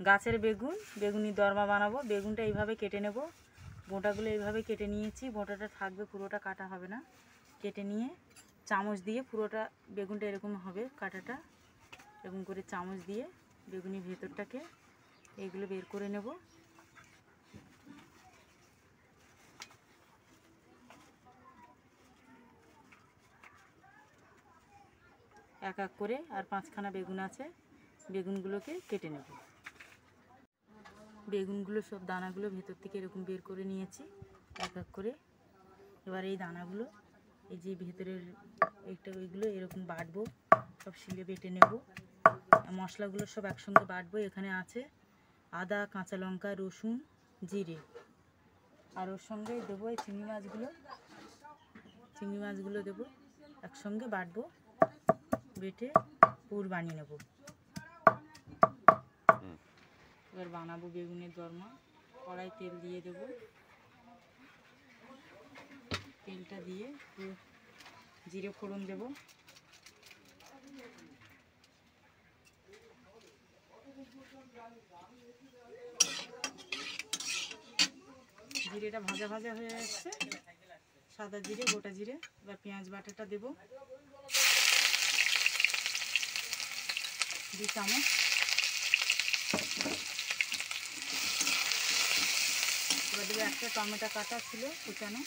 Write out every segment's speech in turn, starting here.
গাছের বেগুন, বেগুনি দরমা বানাবো। বেগুনটা এইভাবে কেটে নেব, বোঁটাগুলো এইভাবে কেটে নিয়েছি। বোঁটাটা থাকবে, পুরোটা কাটা হবে না। কেটে নিয়ে চামচ দিয়ে পুরোটা বেগুনটা এরকম হবে, কাটাটা এরকম করে চামচ দিয়ে বেগুনির ভেতরটাকে এইগুলো বের করে নেব। এক এক করে আর 5খানা বেগুন আছে, বেগুনগুলোকে কেটে নেব। বেগুনগুলো সব দানাগুলো ভেতর থেকে এরকম বের করে নিয়েছি এক এক করে। এবার এই দানাগুলো, এই যে ভেতরের এইটা, ওইগুলো এরকম বাটবো, সব শিলে বেটে নেব। মশলাগুলো সব একসঙ্গে বাটবো। এখানে আছে আদা, কাঁচা লঙ্কা, রসুন, জিরে, আর ওর সঙ্গে দেবো এই চিংড়ি মাছগুলো দেবো, একসঙ্গে বাটবো, বেটে পুর বানিয়ে নেব। এবার বানাবো বেগুনের দরমা। কড়াই তেল দিয়ে দেবো, তেলটা দিয়ে জিরে ফোড়ন দেব, জিরেটা ভাজা ভাজা হয়ে আসছে, সাদা জিরে, গোটা জিরে। এবার পেঁয়াজ বাটাটা দেব 2 চামচ। এবার দেবো একটা টমেটো কাটা ছিল, কুচানো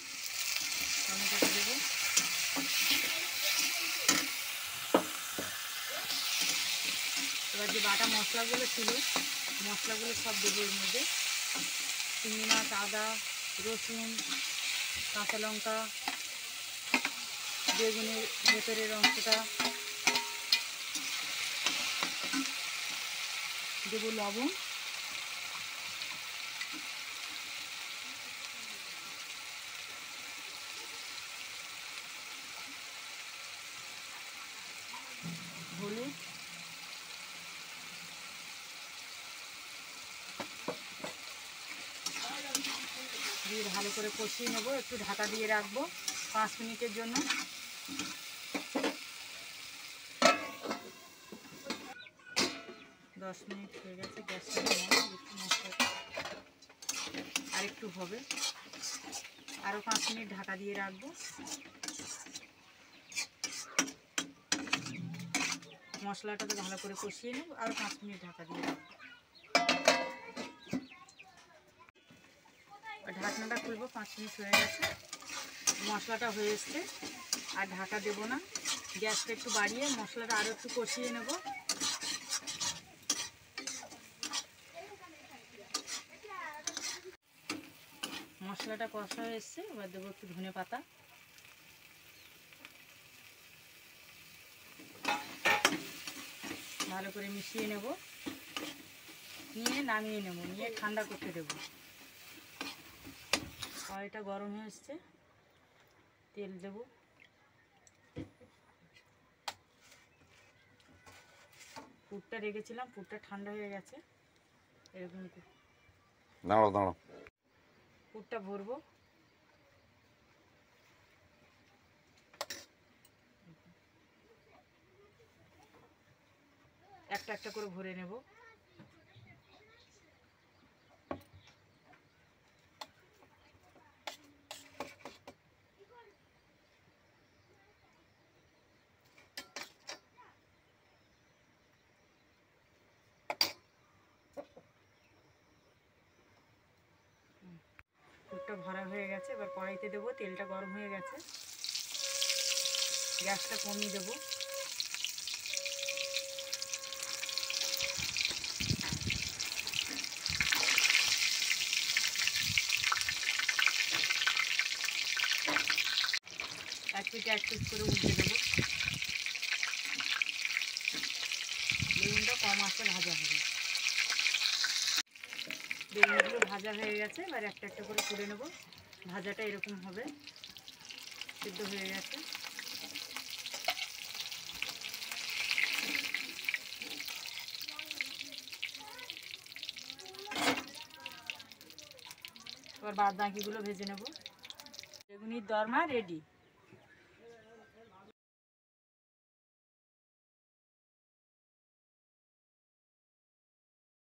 টমেটোটা দেবো। এবার যে বাটা মশলাগুলো ছিল, মশলাগুলো সব দেবো এর মধ্যে। চিংড়ি মাছ, আদা, রসুন, কাঁচা লঙ্কা, বেগুনের ভেতরের অংশটা দেবো, লবণ, হলুদ, দিয়ে ভালো করে কষিয়ে নেব। একটু ঢাকা দিয়ে রাখবো 5 মিনিটের জন্য। 10 মিনিট হয়ে গেছে, গ্যাসটা একটু মশলাটা আর একটু হবে, আরও 5 মিনিট ঢাকা দিয়ে রাখবো। মশলাটাকে ভালো করে কষিয়ে নেব, আরও 5 মিনিট ঢাকা দিয়ে রাখবো। ঢাকনাটা খুলবো, 5 মিনিট হয়ে গেছে, মশলাটা হয়ে এসছে। আর ঢাকা দেবো না, গ্যাসটা একটু বাড়িয়ে মশলাটা আরও একটু কষিয়ে নেব। মশলাটা কষা হয়ে এসছে, এবার দেবো একটু ধনে পাতা, ভালো করে মিশিয়ে নেব, নিয়ে নামিয়ে নেব, নিয়ে ঠান্ডা করতে দেবো। কড়াইটা গরম হয়ে এসছে, তেল দেব, পুরটা রেখেছিলাম, পুরটা ঠান্ডা হয়ে গেছে। এরকম দাঁড়াও পুরটা ভরবো, একটা একটা করে ভরে নেব। পুরটা ভরা হয়ে গেছে, এবার কড়াইতে দেবো, তেলটা গরম হয়ে গেছে, গ্যাসটা কমিয়ে দেবো। এক পিঠ করে উল্টে দেবো। বেগুনটা কম আঁচে ভাজা হবে। বেগুনগুলো ভাজা হয়ে গেছে, এবার একটা একটা করে তুলে নেব। ভাজাটা এরকম হবে, সিদ্ধ হয়ে গেছে। এবার বাদ বাকিগুলো ভেজে নেব। বেগুনির দরমা রেডি।